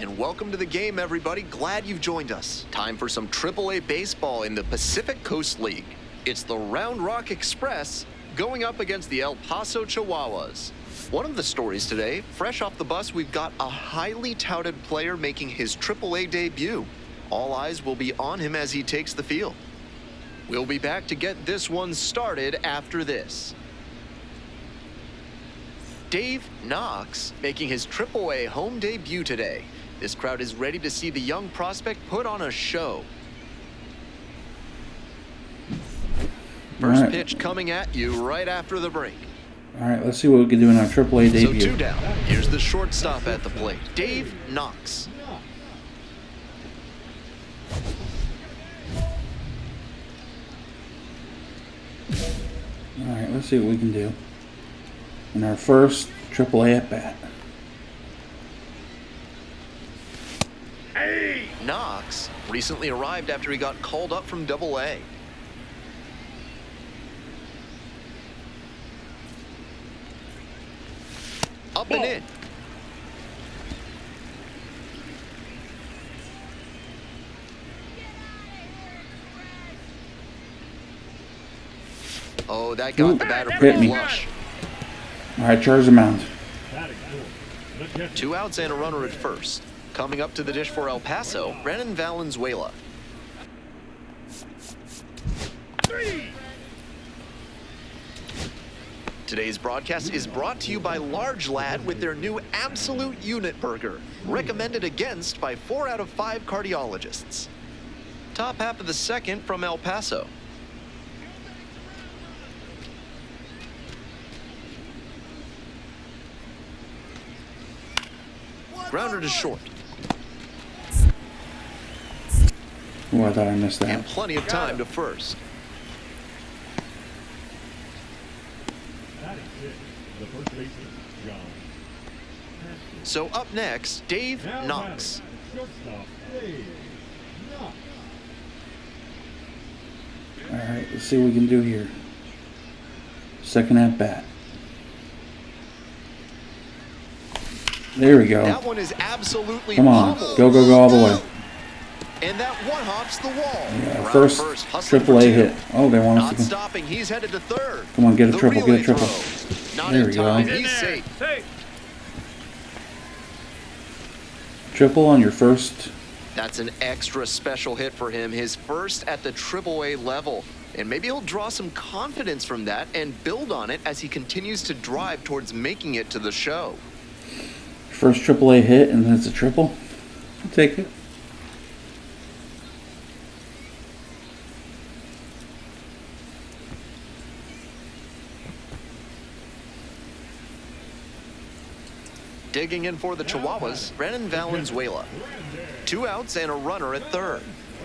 and welcome to the game, everybody. Glad you've joined us. Time for some AAA baseball in the Pacific Coast League. It's the Round Rock Express going up against the El Paso Chihuahuas. One of the stories today, fresh off the bus, we've got a highly touted player making his AAA debut. All eyes will be on him as he takes the field. We'll be back to get this one started after this. Dave Knox making his AAA home debut today. This crowd is ready to see the young prospect put on a show. First pitch coming at you right after the break. All right, let's see what we can do in our AAA debut. So 2 down. Here's the shortstop at the plate, Dave Knox. All right, let's see what we can do in our first AAA at-bat. Hey! Knox recently arrived after he got called up from AA. Up and in. Oh, that got the batter pretty flush. All right, charge the mound. 2 outs and a runner at first. Coming up to the dish for El Paso, Brennan Valenzuela. Today's broadcast is brought to you by Large Lad with their new Absolute Unit Burger, recommended against by 4 out of 5 cardiologists. Top half of the second from El Paso. Grounder to short. Oh, I thought I missed that. And plenty of time to first. So up next, Dave Knox. All right, let's see what we can do here. Second at bat. There we go. That one is absolutely Come on, pummeled. go all the way. And that one hops the wall. Yeah, first AAA hit. Oh, they want us Not to. stopping. He's headed to third. Come on, get a triple, get a triple. There we go. He's safe. Triple on your first. That's an extra special hit for him. His first at the AAA level. And maybe he'll draw some confidence from that and build on it as he continues to drive towards making it to the show. First AAA hit, and then it's a triple. I'll take it. Digging in for the Chihuahuas, Brennan Valenzuela. 2 outs and a runner at third.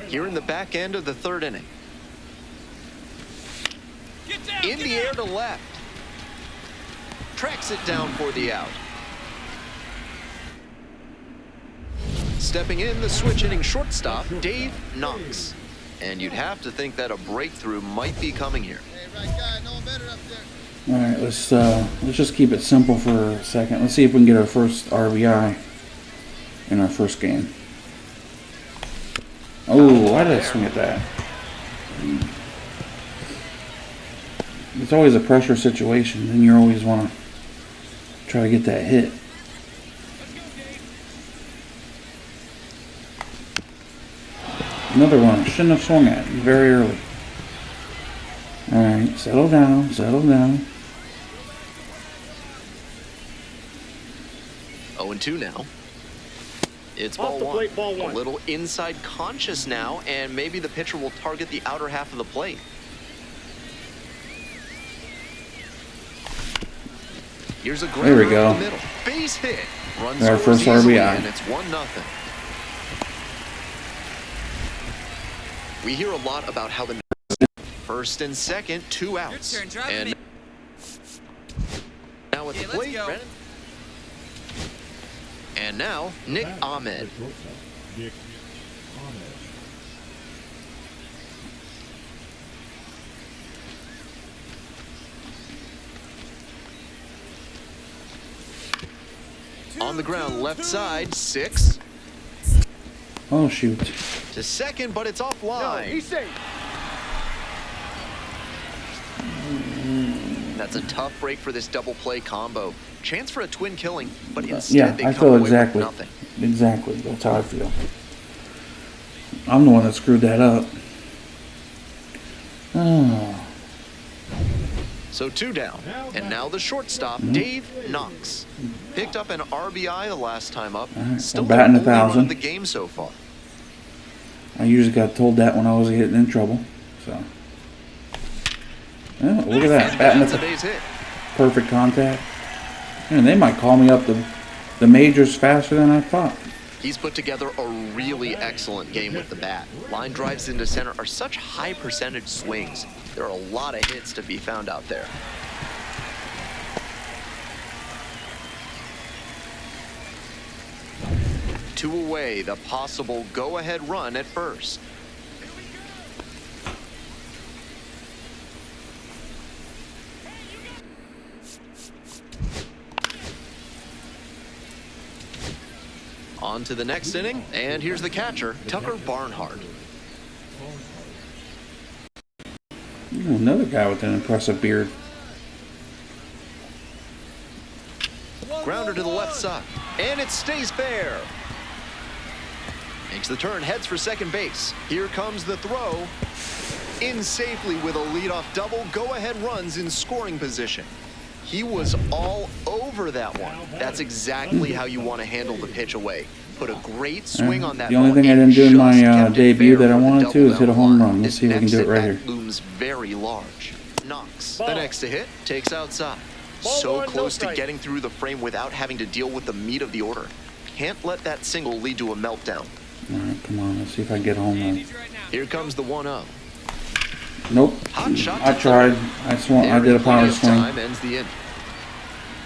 Here in the back end of the third inning. In the air to left. Tracks it down for the out. Stepping in, the switch hitting shortstop, Dave Knox. And you'd have to think that a breakthrough might be coming here. All right, let's just keep it simple for a second. Let's see if we can get our first RBI in our first game. Oh, why did I swing at that? It's always a pressure situation, and you always want to try to get that hit. Another one. Shouldn't have swung at very early. All right, settle down, settle down. 0-2 now. It's ball one. A little inside conscious now, and maybe the pitcher will target the outer half of the plate. Here's a there we go. The middle. Base hit. Runs our first RBI. And it's 1-0. We hear a lot about how the first and second, 2 outs. Your turn, and now at the plate, Brennan. And now, Nick Ahmed. On the ground, left side, 6. Oh, shoot. To second, but it's offline. He's safe. That's a tough break for this double play combo. Chance for a twin killing, but instead Yeah, they I come feel away exactly. with nothing. Exactly. That's how I feel. I'm the one that screwed that up. Oh. So 2 down, and now the shortstop, Dave Knox. Picked up an RBI the last time up. Right, Still we're batting their only run 1,000. of the game so far. I usually got told that when I was getting in trouble. So. Yeah, look at that. Batting That's a at base hit. perfect contact. And they might call me up the majors faster than I thought. He's put together a really excellent game with the bat. Line drives into center are such high percentage swings. There are a lot of hits to be found out there. Two away, the possible go-ahead run at first. On to the next inning, and here's the catcher, Tucker Barnhart. Ooh, another guy with an impressive beard. Grounder to the left side, and it stays fair. Makes the turn, heads for second base. Here comes the throw. In safely with a leadoff double, go-ahead runs in scoring position. He was all over that one. That's exactly how you want to handle the pitch away. Put a great swing on that The only ball thing I and didn't do in just my kept it debut fair that I for the wanted to double is hit a down home line. run. Let's This see if we can next do it right at-bat here. looms very large. Knox, the Ball. next to hit, takes outside. Ball So one, no close to strike. getting through the frame without having to deal with the meat of the order. Can't let that single lead to a meltdown. All right, come on. Let's see if I can get a home run. Here comes the 1-0. Nope. Hot shot I to tried. I did a power This swing. time ends the inning.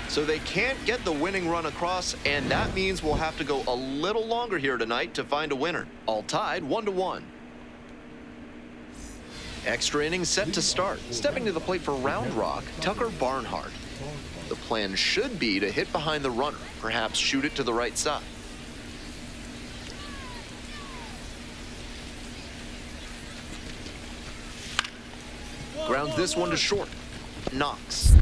So they can't get the winning run across, and that means we'll have to go a little longer here tonight to find a winner. All tied 1-1. Extra innings set to start. Stepping to the plate for Round Rock, Tucker Barnhart. The plan should be to hit behind the runner, perhaps shoot it to the right side. Grounds this one to short. Knox.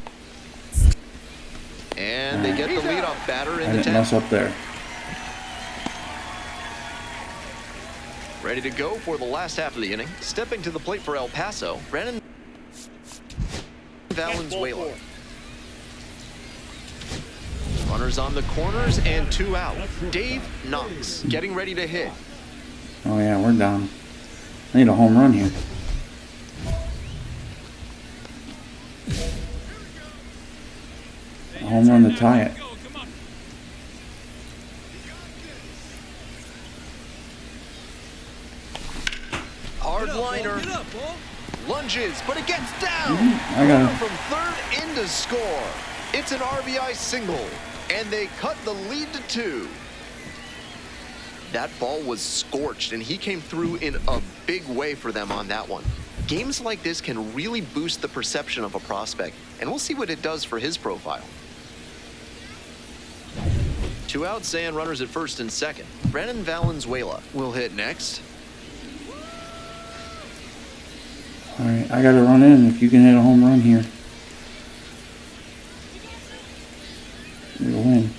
And they get the leadoff batter I in the didn't mess 10th. up there. Ready to go for the last half of the inning. Stepping to the plate for El Paso, Brandon Valenzuela. Runners on the corners and 2 out. Dave Knox getting ready to hit. Oh yeah, we're down. I need a home run here. A home run to tie it. Hard liner. Lunges, but it gets down. I got Runner it. from third in to score. It's an RBI single, and they cut the lead to 2. That ball was scorched, and he came through in a big way for them on that one. Games like this can really boost the perception of a prospect, and we'll see what it does for his profile. 2 outs and runners at first and second. Brandon Valenzuela will hit next. All right, I got to run in if you can hit a home run here. You'll win.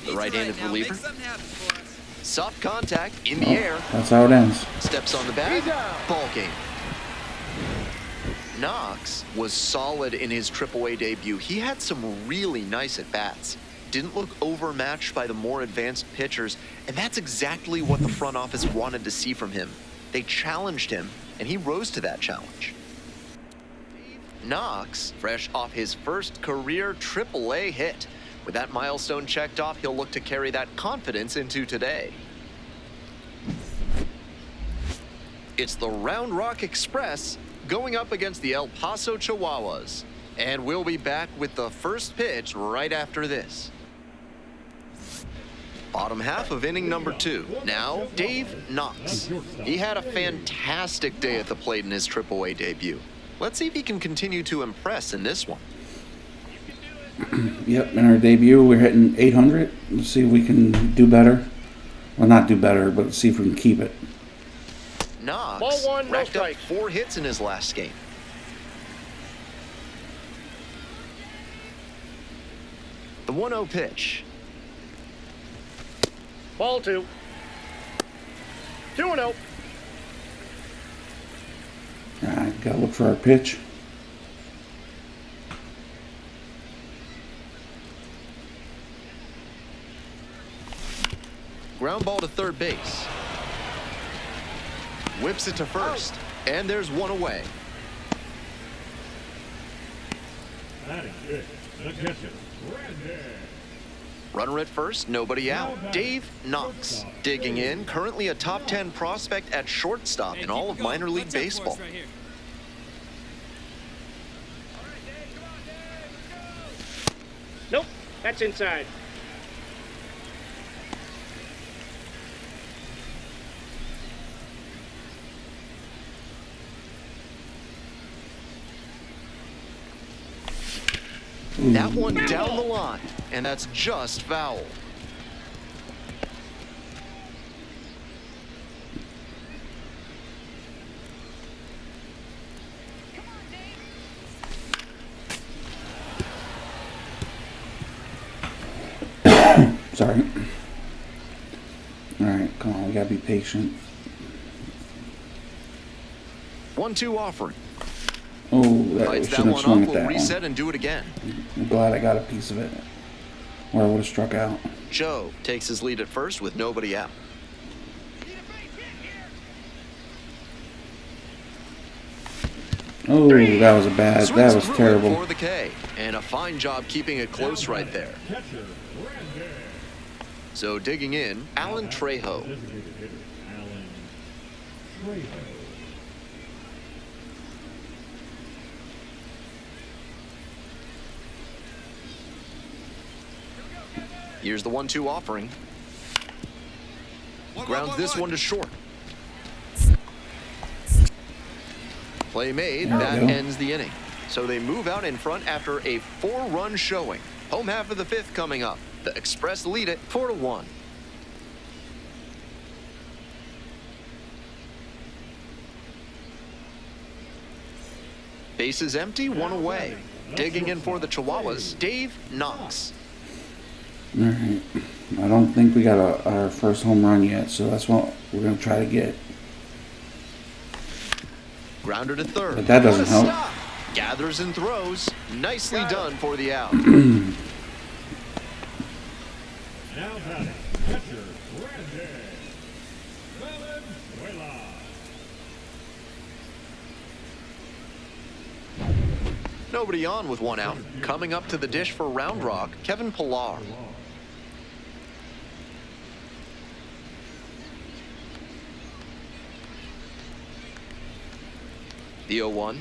The right-handed reliever. Soft contact in the air. That's how it ends. Steps on the bag. Ball game. Knox was solid in his AAA debut. He had some really nice at-bats. Didn't look overmatched by the more advanced pitchers, and that's exactly what the front office wanted to see from him. They challenged him, and he rose to that challenge. Knox, fresh off his first career AAA hit. With that milestone checked off, he'll look to carry that confidence into today. It's the Round Rock Express going up against the El Paso Chihuahuas. And we'll be back with the first pitch right after this. Bottom half of inning number 2. Now, Dave Knox. He had a fantastic day at the plate in his AAA debut. Let's see if he can continue to impress in this one. Yep, in our debut, we're hitting 800. Let's see if we can do better. Well, not do better, but see if we can keep it. Knox Ball one, no racked up strikes. 4 hits in his last game. The 1-0 pitch. Ball 2. 2-0. Alright, gotta look for our pitch. Ground ball to third base. Whips it to first. And there's one away. That is good. The catcher, Randy. Runner at first, nobody out. Dave Knox digging in, currently a top 10 prospect at shortstop in all of minor league baseball. Nope, that's inside. That one down the line, and that's just foul. Sorry. Alright, come on, we gotta be patient. 1-2 offering. Oh, that Bites that shouldn't have one swung off, at will that reset one. and do it again. I'm glad I got a piece of it. Or I would have struck out. Joe takes his lead at first with nobody out. Oh, that was a bad. Swings That was through it terrible. for the K, and a fine job keeping it close right there. Catcher, Randy. So digging in, Alan Trejo. Designated hitter, Alan Trejo. Here's the 1-2 offering. Grounds this one to short. Play made, There we that go. ends the inning. So they move out in front after a 4-run showing. Home half of the 5th coming up. The Express lead it 4-1. Bases empty, one away. Digging in for the Chihuahuas, Dave Knox. Alright. I don't think we got our first home run yet, so that's what we're going to try to get. Grounder to third. But that doesn't What a help. stop. Gathers and throws. Nicely done for the out. Now batting, catcher, Randy. Valenzuela. Nobody on with one out. Coming up to the dish for Round Rock, Kevin Pillar. The 0-1.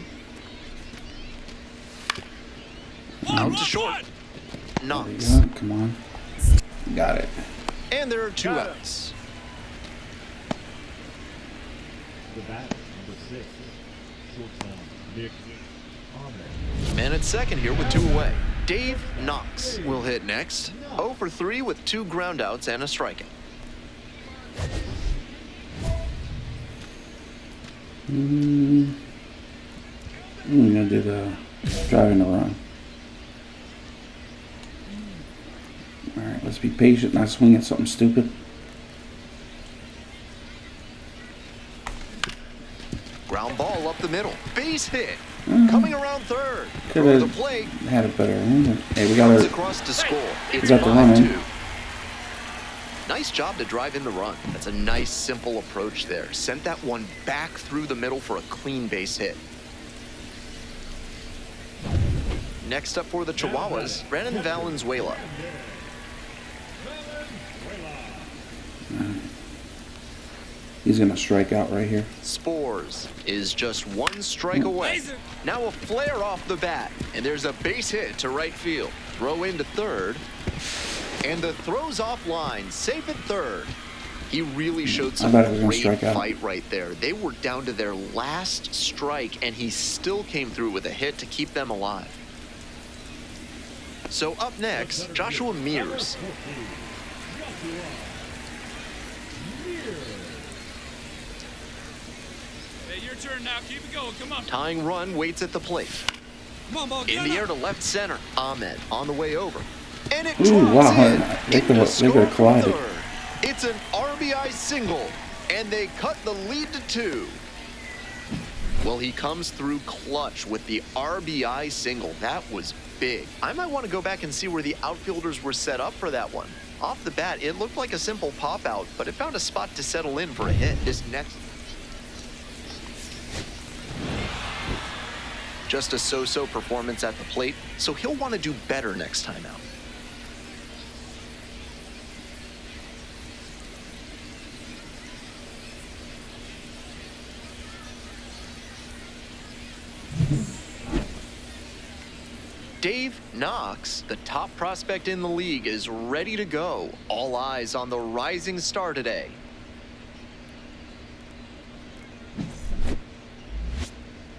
Out to short. There you Knox. go. Come on. Got it. And there are 2 outs. The batter, number 6, shortstop, Nick Ahmed. Man at second here with 2 away. Dave Knox will hit next. 0 for 3 with 2 groundouts and a strikeout. I'm going to do the driving the run. Alright, let's be patient, not swing at something stupid. Ground ball up the middle. Base hit. Coming around third. Throw Could've the plate. had a better run. Hey, we got Comes our. across to score. It's got the run in. 5-2. Nice job to drive in the run. That's a nice, simple approach there. Sent that one back through the middle for a clean base hit. Next up for the Chihuahuas, Brandon Valenzuela. He's going to strike out right here. Spores is just 1 strike away. Now a flare off the bat, and there's a base hit to right field. Throw into third, and the throw's offline, safe at third. He really showed some thought he was gonna great strike out. fight right there. They were down to their last strike, and he still came through with a hit to keep them alive. So up next, Joshua Mears. Hey, your turn now. Keep it going. Come on. Tying run waits at the plate. Come on, ball. In the air to left center. Ahmed on the way over. And it Ooh, drives wow. in. They Into could score have from collided. third. It's an RBI single, and they cut the lead to 2. Well, he comes through clutch with the RBI single. That was big. I might want to go back and see where the outfielders were set up for that one. Off the bat, it looked like a simple pop-out, but it found a spot to settle in for a hit. This next... Just a so-so performance at the plate, so he'll want to do better next time out. Dave Knox, the top prospect in the league, is ready to go. All eyes on the rising star today.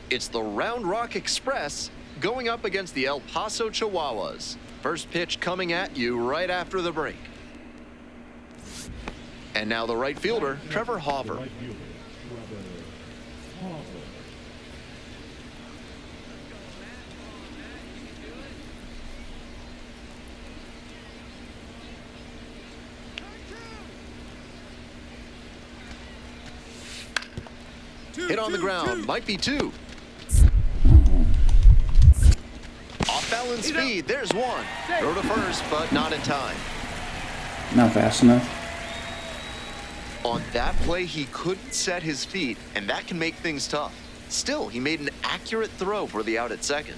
It's the Round Rock Express going up against the El Paso Chihuahuas. First pitch coming at you right after the break. And now the right fielder, Trevor Hauver. Right fielder, Trevor Hauver. 2, Hit on the 2, ground, 2. might be 2. Off balance speed, there's 1. Throw to first, but not in time. Not fast enough. On that play, he couldn't set his feet, and that can make things tough. Still, he made an accurate throw for the out at second.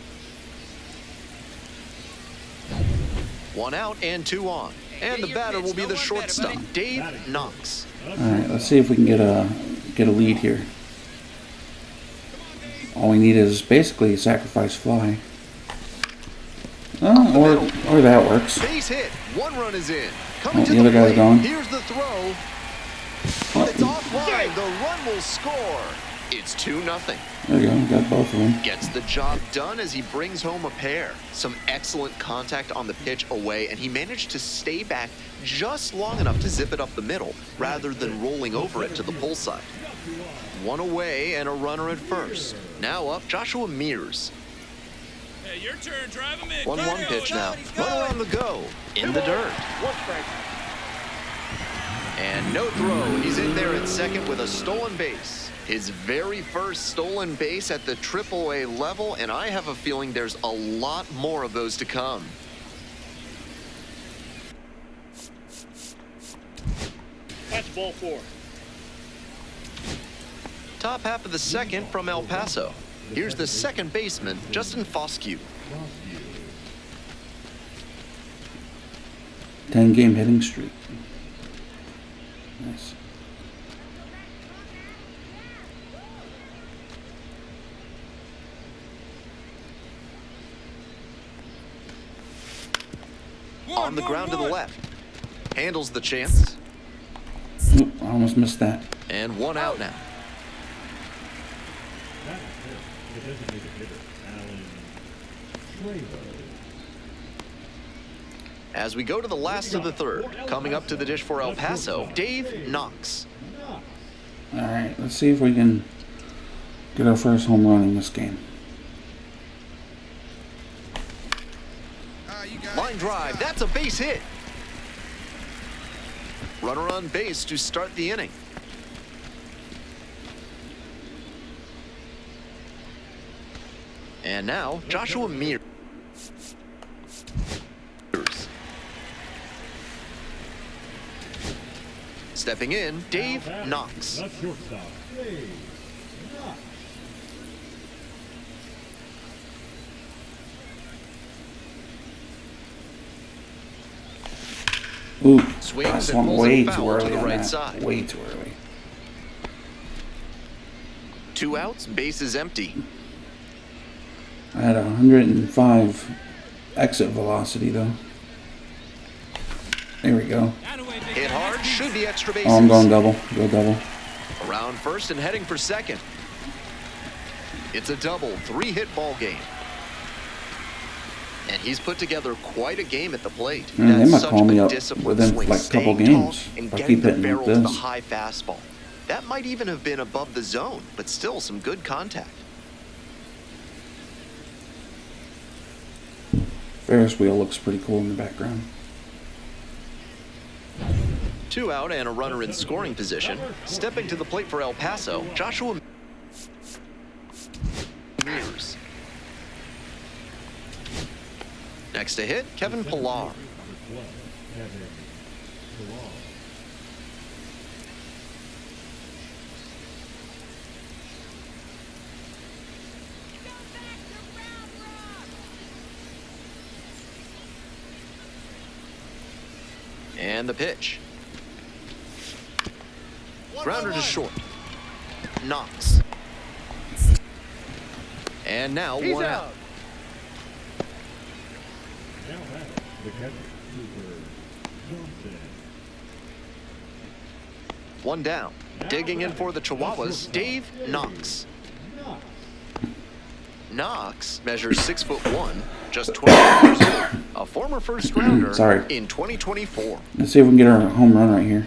1 out and 2 on. And the batter will be the shortstop, Dave Knox. All right, let's see if we can get a lead here. All we need is basically a sacrifice fly. Oh, or that works. Base hit. 1 run is in. Coming Oh, to the other guy's plate. gone. Here's the throw. But it's offline. The run will score. It's 2-0. There you go, got both of them. Gets the job done as he brings home a pair. Some excellent contact on the pitch away, and he managed to stay back just long enough to zip it up the middle rather than rolling over it to the pull side. 1 away and a runner at first. Now up, Joshua Mears. Hey, your turn. Drive him in. 1-1 pitch now. Runner on the go. In the dirt. And no throw. He's in there at second with a stolen base. His very first stolen base at the AAA level, and I have a feeling there's a lot more of those to come. That's ball 4. Top half of the second from El Paso. Here's the second baseman, Justin Foscue. 10-game hitting streak. Nice. On the ground to the left. Handles the chance. Oop, I almost missed that. And 1 out now. That is hit. The designated hitter, Alan Trevo. As we go to the last of the third, coming up to the dish for El Paso, Dave Knox. All right, let's see if we can get our first home run in this game. Line drive, that's a base hit. Runner on base to start the inning. And now, Joshua Mears. Stepping in, Dave Knox. The shortstop, Dave Knox. Ooh, Swings that's and one pulls way it too foul to early the on right that. side. Way too early. 2 outs, base is empty. I had 105 exit velocity though. There we go. Hit hard, should be extra bases. Oh, I'm going double. Go double. Around first and heading for second. It's a double, 3-hit ball game. And he's put together quite a game at the plate. Man, they That's might such call me a up disciplined within swing, like a couple staying tall games and if I getting keep the hitting like barrel to the this. high fastball. That might even have been above the zone, but still some good contact. Ferris wheel looks pretty cool in the background. 2 out and a runner in scoring position. Stepping to the plate for El Paso, Joshua Mears. Next to hit, Kevin Pillar. And the pitch. Grounder to short. Knocks. And now He's one out. Now that's the catcher, Cooper Johnson. One down. Digging in for the Chihuahuas, Dave Knox. Knox measures 6'1", just 20 years old, a former first rounder in 2024. Let's see if we can get our home run right here.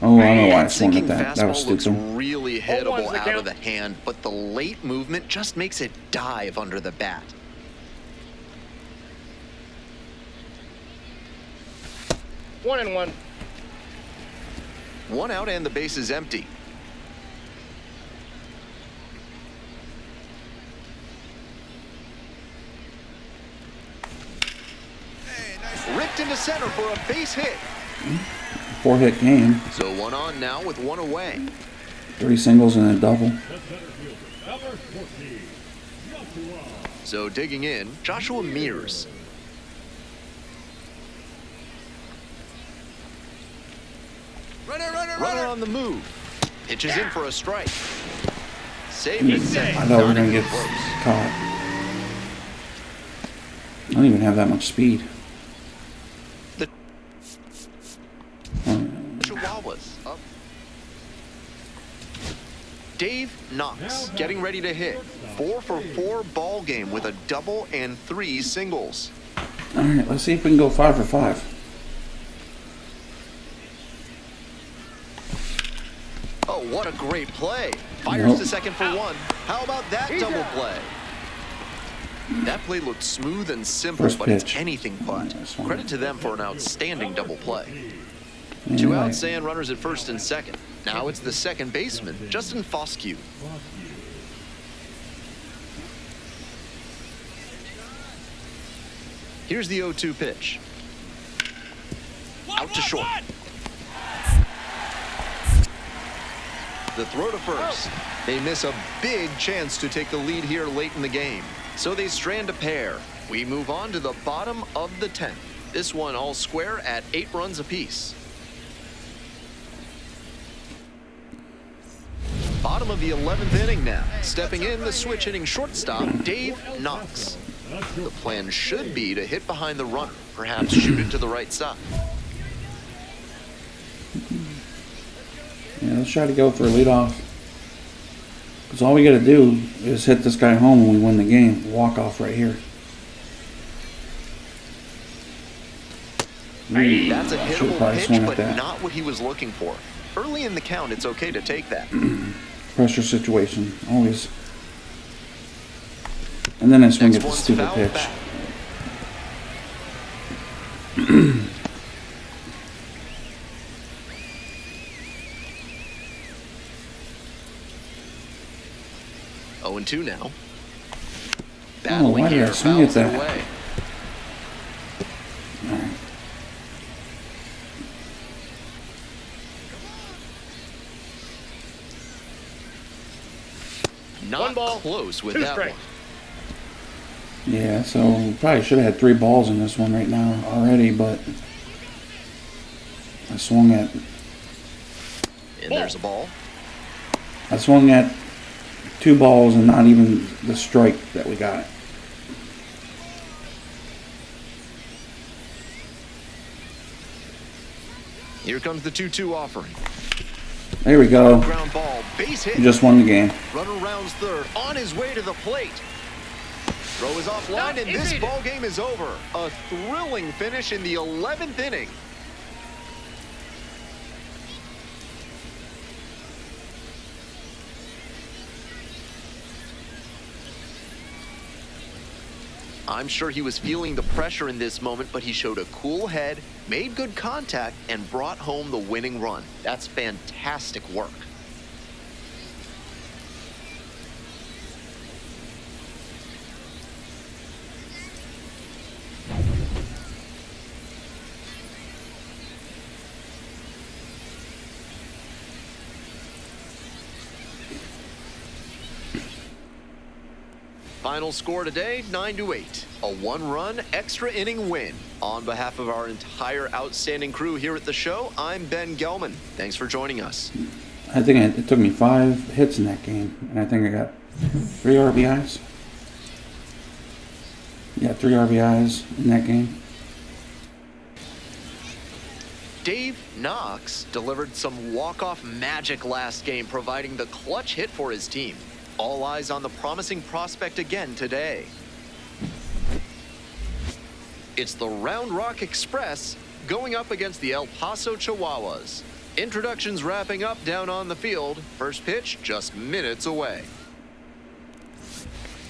Oh, I don't know why I swung Sinking at that. That was fastball looks stupid. really Hold hittable one's the out count. of the hand, but the late movement just makes it dive under the bat. One and one. One out and the base is empty. Ripped into center for a base hit. 4-hit game. So one on now with one away. 3 singles and a double. The center fielder, number 14, Joshua. So digging in, Joshua Mears. Runner on the move. Pitches in for a strike. Save and set. I thought we were Not going to even get close. caught. I don't even have that much speed. The Oh, Chihuahuas up. Dave Knox getting ready to hit. 4 for 4 ball game with a double and 3 singles. all right, let's see if we can go 5 for 5. Oh, what a great play. Fires Nope. to second for 1. How about that double play? That play looked smooth and simple, First but it's pitch. anything but. Nice one. Credit to them for an outstanding double play. Yeah, 2 right. outs and runners at first and second. Now it's the second baseman, Justin Foscue. Here's the 0-2 pitch. Out to short. The throw to first. They miss a big chance to take the lead here late in the game. So they strand a pair. We move on to the bottom of the 10th. This one all square at 8 runs apiece. Bottom of the 11th inning now. Stepping in, the switch hitting shortstop, Dave Knox. The plan should be to hit behind the runner, perhaps shoot it to the right side. Yeah, let's try to go for a leadoff. Because all we got to do is hit this guy home and we win the game. Walk off right here. That's a I should've hittable probably pitch, swung at but that. not what he was looking for. Early in the count, it's okay to take that. Pressure situation, always. And then I swing Next at the one's stupid fouled pitch. back. Oh, and 2 now. Battling why did I here, swing at fouls it that? away. Not One ball, close with 2 that strikes. one. Yeah, so we probably should have had 3 balls in this one right now already, but I swung at And there's a ball. 2 balls and not even the strike that we got. Here comes the 2-2 offering. There we go. Ground ball, base hit. We just won the game. Runner rounds third, on his way to the plate. Throw is offline, and this ball game is over. A thrilling finish in the 11th inning. I'm sure he was feeling the pressure in this moment, but he showed a cool head, made good contact, and brought home the winning run. That's fantastic work. Final score today, 9-8. A one-run extra inning win. On behalf of our entire outstanding crew here at the show, I'm Ben Gelman. Thanks for joining us. I think it took me 5 hits in that game, and I think I got 3 RBIs. Yeah, 3 RBIs in that game. Dave Knox delivered some walk-off magic last game, providing the clutch hit for his team. All eyes on the promising prospect again today. It's the Round Rock Express going up against the El Paso Chihuahuas. Introductions wrapping up down on the field. First pitch just minutes away.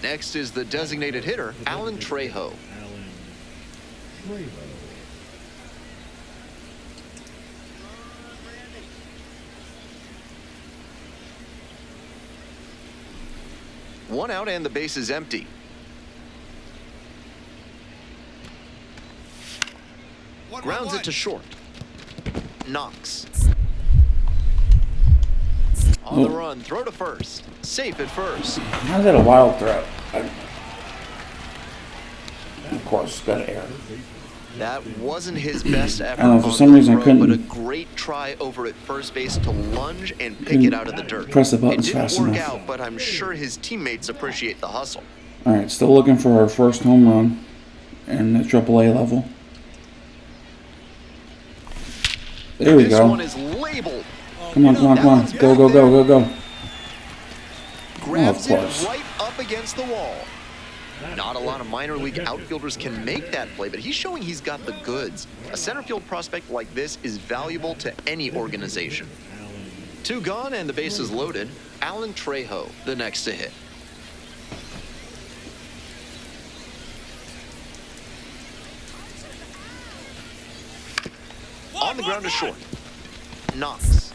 Next is the designated hitter, Alan Trejo. Trejo. One out and the base is empty. Grounds it to short. Knox. On the run, throw to first. Safe at first. How's that a wild throw? Of course, got an error. That wasn't his best effort. I don't know, for on some the reason I throw, couldn't- But a great try over at first base to lunge and pick it out of the dirt. Press the It buttons didn't fast work enough. out, but I'm sure his teammates appreciate the hustle. All right, still looking for our first home run in the AAA level. There we This go. one is labeled. Come on, come on, come on. Go, go, go, go, go. Grabs of it course. right up against the wall. Not a lot of minor league outfielders can make that play, but he's showing he's got the goods. A center field prospect like this is valuable to any organization. 2 gone and the base is loaded. Alan Trejo, the next to hit. On the ground to short. Knox.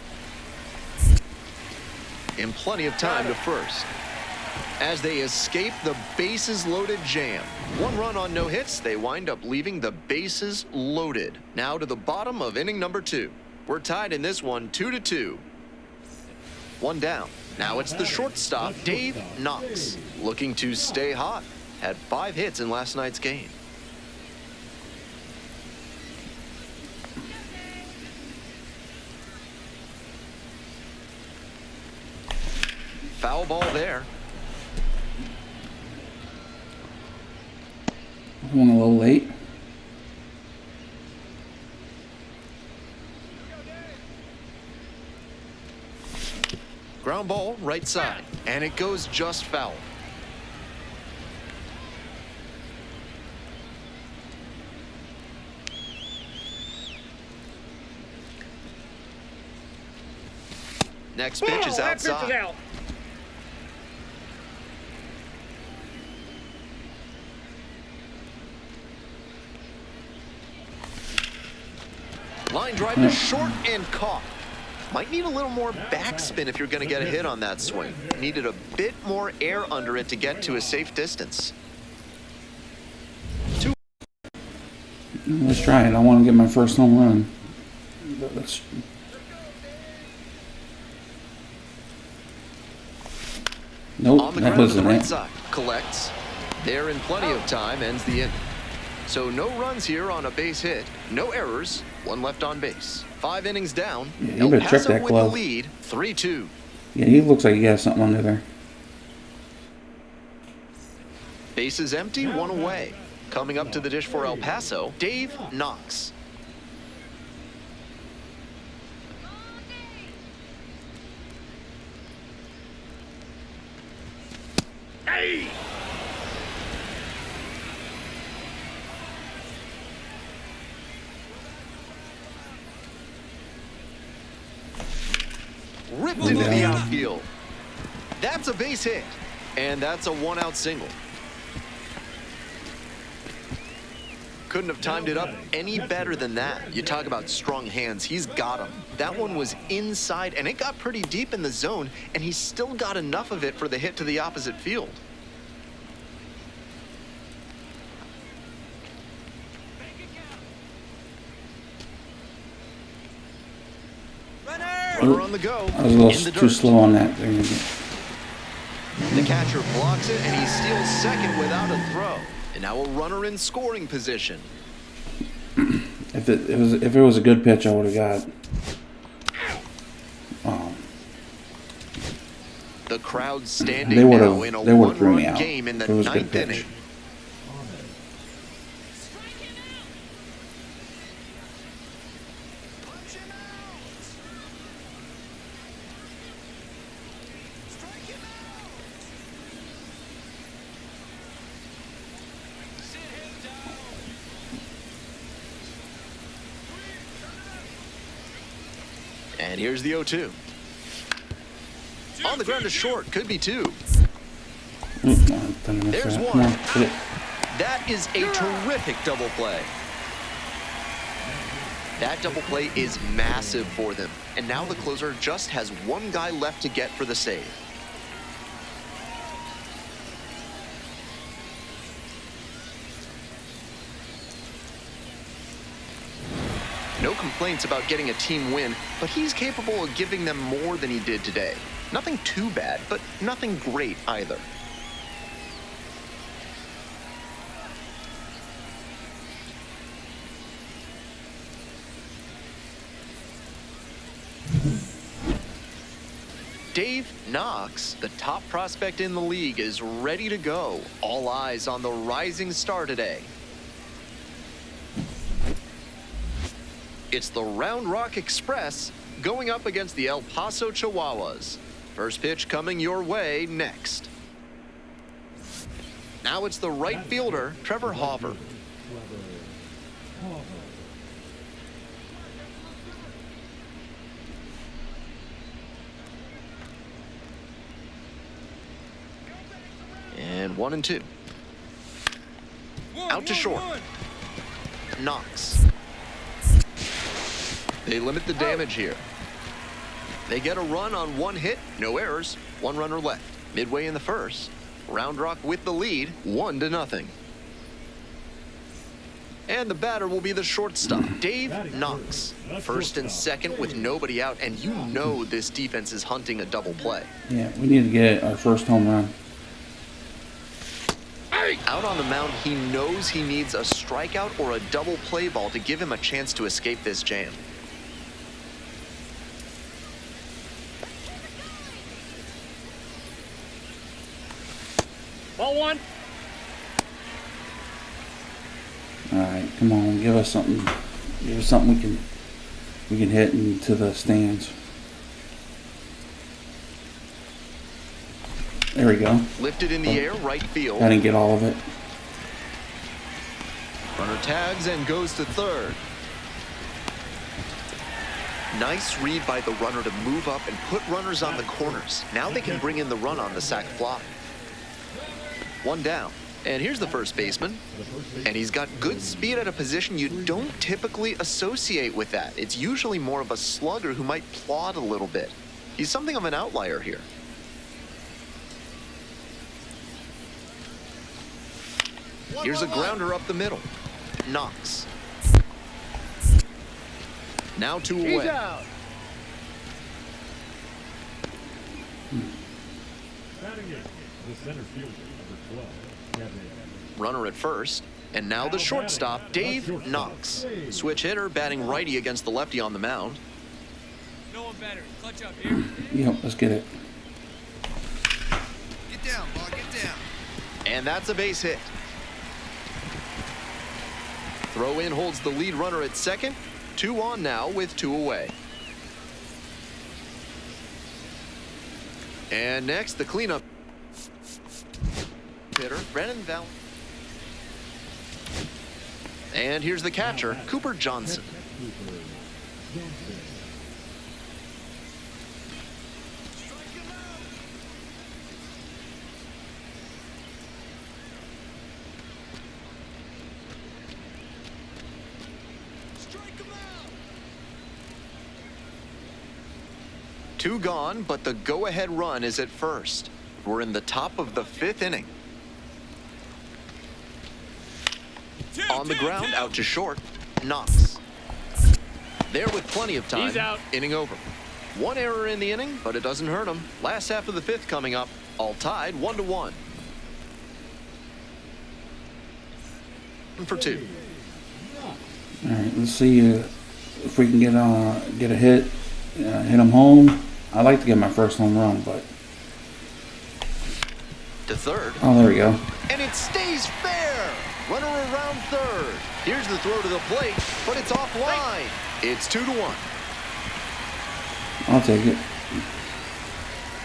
In plenty of time to first. As they escape the bases loaded jam. 1 run on no hits, they wind up leaving the bases loaded. Now to the bottom of inning number 2. We're tied in this one 2-2. 1 down. Now it's the shortstop, Dave Knox, looking to stay hot. Had 5 hits in last night's game. Foul ball there. One a little late. Ground ball, right side. And it goes just foul. Next pitch is That pitch is outside. out. Line drive to short and caught. Might need a little more backspin if you're going to get a hit on that swing. Needed a bit more air under it to get to a safe distance. Let's try it. I want to get my first home run. Let's... On Nope, the that ground to the wasn't right it. side. Collects. There in plenty of time, ends the inning. So no runs here on a base hit. No errors. 1 left on base. 5 innings down. Yeah, you El better check Paso that with glove. the lead. 3-2. Yeah, he looks like he has something under there. Base is empty. 1 away. Coming up to the dish for El Paso, Dave Knox. Hey! Ripped into the outfield. That's a base hit. And that's a 1-out single. couldn't have timed it up any better than that. You talk about strong hands, he's got them. That one was inside, and it got pretty deep in the zone, and he still got enough of it for the hit to the opposite field. Runner on the go. I was a little too slow on that. There you go. The catcher blocks it, and he steals second without a throw. And now a runner in scoring position. If it was a good pitch, I would have got. The crowd standing They now in a threw me one-run out. game in the If it was a good ninth pitch. inning. And here's the 0-2. On the ground to short, could be two. There's one. Come on, hit it. That is a terrific double play. That double play is massive for them. And now the closer just has one guy left to get for the save. No complaints about getting a team win, but he's capable of giving them more than he did today. Nothing too bad, but nothing great either. Dave Knox, the top prospect in the league, is ready to go. All eyes on the rising star today. It's the Round Rock Express going up against the El Paso Chihuahuas. First pitch coming your way next. Now it's the right fielder, Trevor Hoffer. And 1-2. Out to short. Knox. They limit the damage here. They get a run on one hit, no errors, one runner left. Midway in the first, Round Rock with the lead, 1-0. And the batter will be the shortstop, Dave Knox. First and second with nobody out, and you know this defense is hunting a double play. Yeah, we need to get our first home run. Out on the mound, he knows he needs a strikeout or a double play ball to give him a chance to escape this jam. Ball one. All right, come on, give us something. Give us something we can hit into the stands. There we go. Lifted in the air, right field. I didn't get all of it. Runner tags and goes to third. Nice read by the runner to move up and put runners on the corners. Now they can bring in the run on the sac fly. One down. And here's the first baseman. And he's got good speed at a position you don't typically associate with that. It's usually more of a slugger who might plod a little bit. He's something of an outlier here. Here's a grounder up the middle. Knox. Now two He's away. out. Batting in, the center fielder, number 12, Kevin. Runner at first. And now the shortstop, Dave Knox. Switch hitter batting righty against the lefty on the mound. No one better. Clutch up here. Yep, let's get it. Get down, ball. Get down. And that's a base hit. Throw in holds the lead runner at second. 2 on now with 2 away. And next, the cleanup hitter, Brennan Val. And here's the catcher, Cooper Johnson. Two gone, but the go-ahead run is at first. We're in the top of the 5th inning. On the ground, out to short. Knox. There with plenty of time. He's out. Inning over. One error in the inning, but it doesn't hurt him. Last half of the 5th coming up. All tied 1-1. For 2. All right, let's see if we can get a hit, hit him home. I like to get my first home run, but To third. oh, there we go. And it stays fair. Runner around third. Here's the throw to the plate, but it's offline. It's 2-1. I'll take it.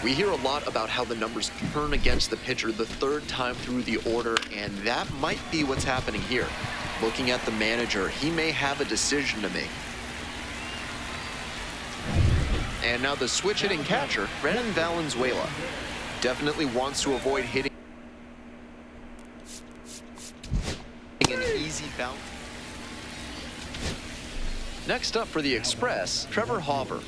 We hear a lot about how the numbers turn against the pitcher the 3rd time through the order, and that might be what's happening here. Looking at the manager, he may have a decision to make. And now the switch hitting catcher, Brennan Valenzuela, definitely wants to avoid hitting an easy bounce. Next up for the Express, Trevor Hauver.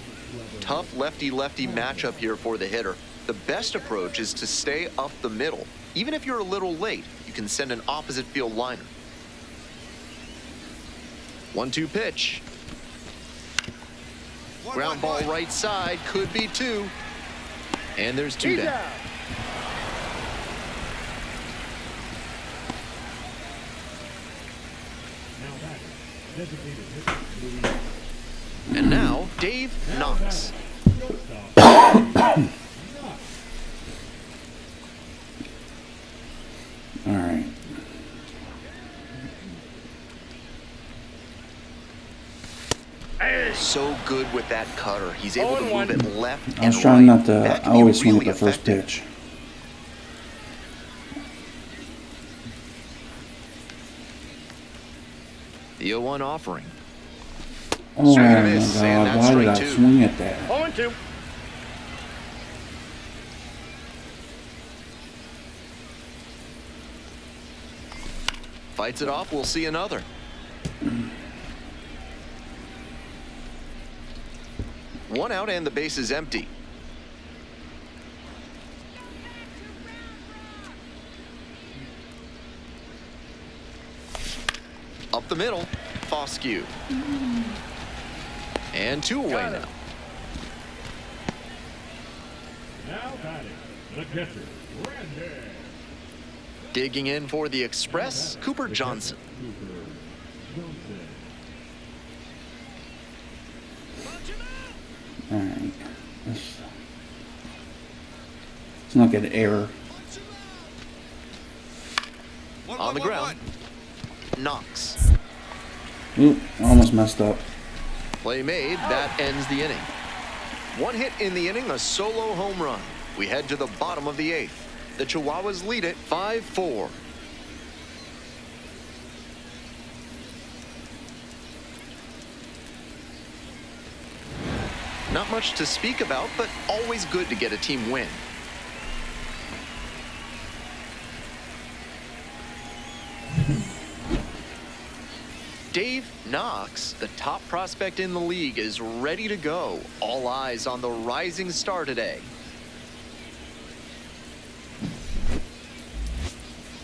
Tough lefty-lefty matchup here for the hitter. The best approach is to stay up the middle. Even if you're a little late, you can send an opposite field liner. 1-2 pitch. Ground ball right side, could be 2. And there's 2 down. Now batter, designated hitter, Louis. And now, Dave Knox. All right. So good with that cutter. He's able to move it left and right. I was trying not to. That I can be always swing at really the first effective. pitch. The 0-1 offering. Oh Swing and a my miss, and God! that's Why did I strike 2. swing at that? 0-2. Fights it off. We'll see another. One out and the base is empty. Up the middle, Foscue. And 2 away now. Now batting, the catcher, Randy. Digging in for the Express, Cooper Johnson. Cooper Johnson. All right. Let's not get an error. On the ground, Knox. Oop! I almost messed up. Play made, that ends the inning. One hit in the inning, a solo home run. We head to the bottom of the 8th. The Chihuahuas lead it 5-4. Not much to speak about, but always good to get a team win. Dave Knox, the top prospect in the league, is ready to go. All eyes on the rising star today.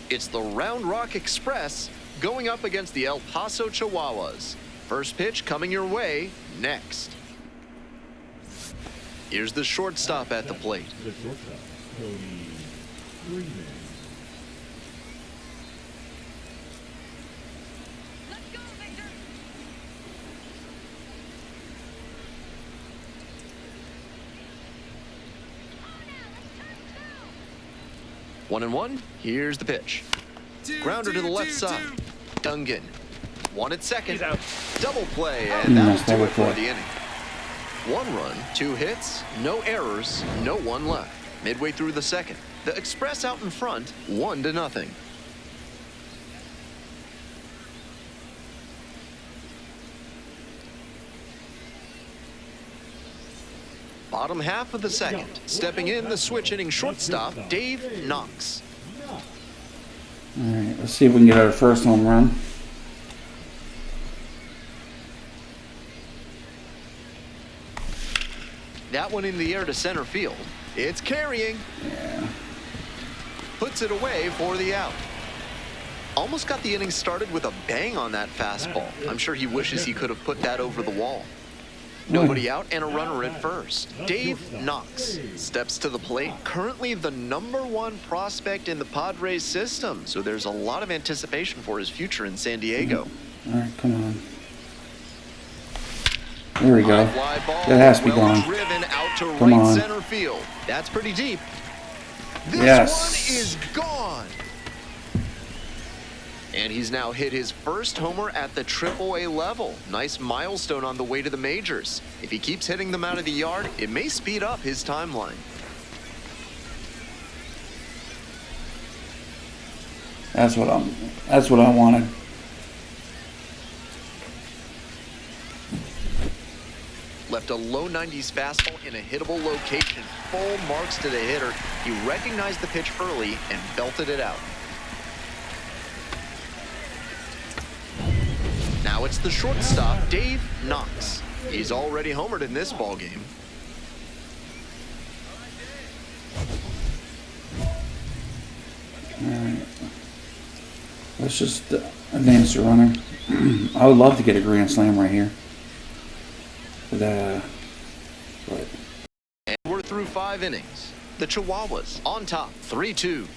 It's the Round Rock Express going up against the El Paso Chihuahuas. First pitch coming your way next. Here's the shortstop at the plate. The shortstop, Cody Freeman. One and one. Here's the pitch. Grounder to the left side. Dungan. One at second. He's out. Double play, and that was double 2 for play. the inning. 1 run, 2 hits, no errors, no one left. Midway through the 2nd, the Express out in front, 1-0. Bottom half of the 2nd, stepping in the switch hitting shortstop, Dave Knox. All right. Let's see if we can get our first home run. that one in the air to center field. It's carrying. Yeah. Puts it away for the out. Almost got the inning started with a bang on that fastball. I'm sure he wishes he could have put that over the wall. Nobody out and a runner at first. Dave Knox steps to the plate. Currently the #1 prospect in the Padres system, so there's a lot of anticipation for his future in San Diego. All right, come on. There we go. Fly ball, That has to be gone. driven out to Come right on. center field. That's pretty deep. This Yes. one is gone. And he's now hit his first homer at the AAA level. Nice milestone on the way to the majors. If he keeps hitting them out of the yard, it may speed up his timeline. That's what I wanted. Left a low 90s fastball in a hittable location. Full marks to the hitter. He recognized the pitch early and belted it out. Now it's the shortstop, Dave Knox. He's already homered in this ballgame. All right. Let's just advance the runner. I would love to get a grand slam right here. But And we're through 5 innings. The Chihuahuas on top, 3-2.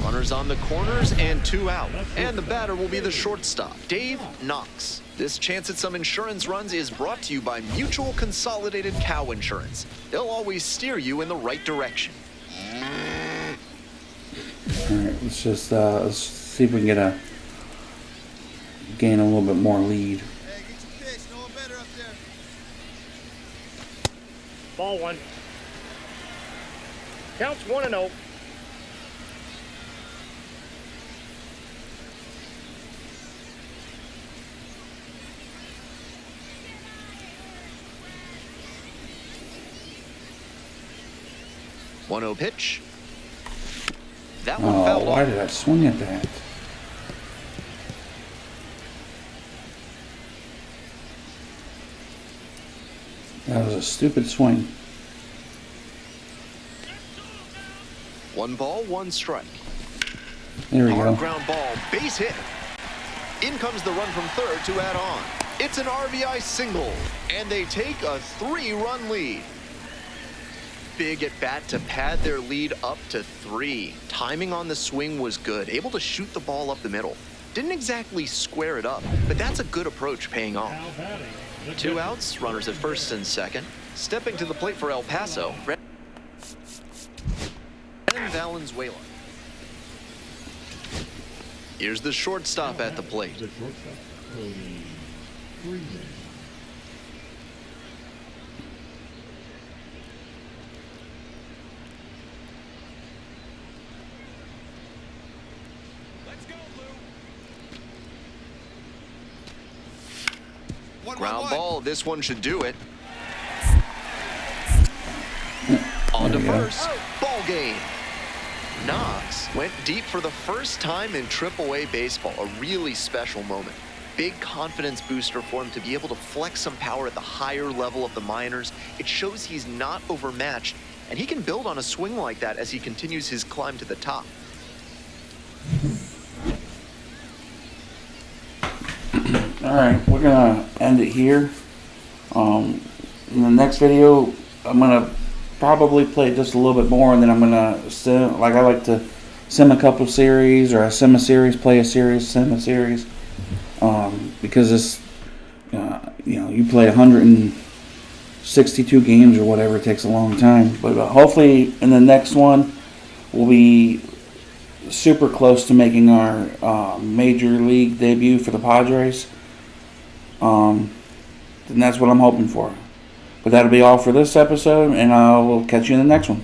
Runners on the corners and 2 out. And the batter will be the shortstop, Dave Knox. This chance at some insurance runs is brought to you by Mutual Consolidated Cow Insurance. They'll always steer you in the right direction. all right, let's see if we can gain a little bit more lead. Hey, get your pitch. No one better up there. Ball 1. Counts 1-0. One 0 pitch. That one Oh, fouled why off. did I swing at that? That was a stupid swing. 1 ball, 1 strike. There we Hard go. ground ball, base hit. In comes the run from third to add on. It's an RBI single, and they take a 3-run lead. Big at bat to pad their lead up to 3. Timing on the swing was good, able to shoot the ball up the middle. Didn't exactly square it up, but that's a good approach paying off. Now batting, the 2 catcher. outs, runners at first and second. Stepping to the plate for El Paso, Valenzuela. Here's the shortstop at the plate. The shortstop, Cody Freeman. Let's go, Lou. Ground ball, this one should do it. On to There we go. first, ball game. Knox went deep for the first time in AAA baseball, a really special moment. Big confidence booster for him to be able to flex some power at the higher level of the minors. It shows he's not overmatched, and he can build on a swing like that as he continues his climb to the top. All right, we're gonna end it here. In the next video, I'm gonna probably play just a little bit more, and then I'm gonna sim. Like I like to sim a couple series, or I sim a series, play a series, sim a series. Because this, you play 162 games or whatever. It takes a long time, but hopefully in the next one, we'll be super close to making our major league debut for the Padres. And that's what I'm hoping for. But that'll be all for this episode, and I will catch you in the next one.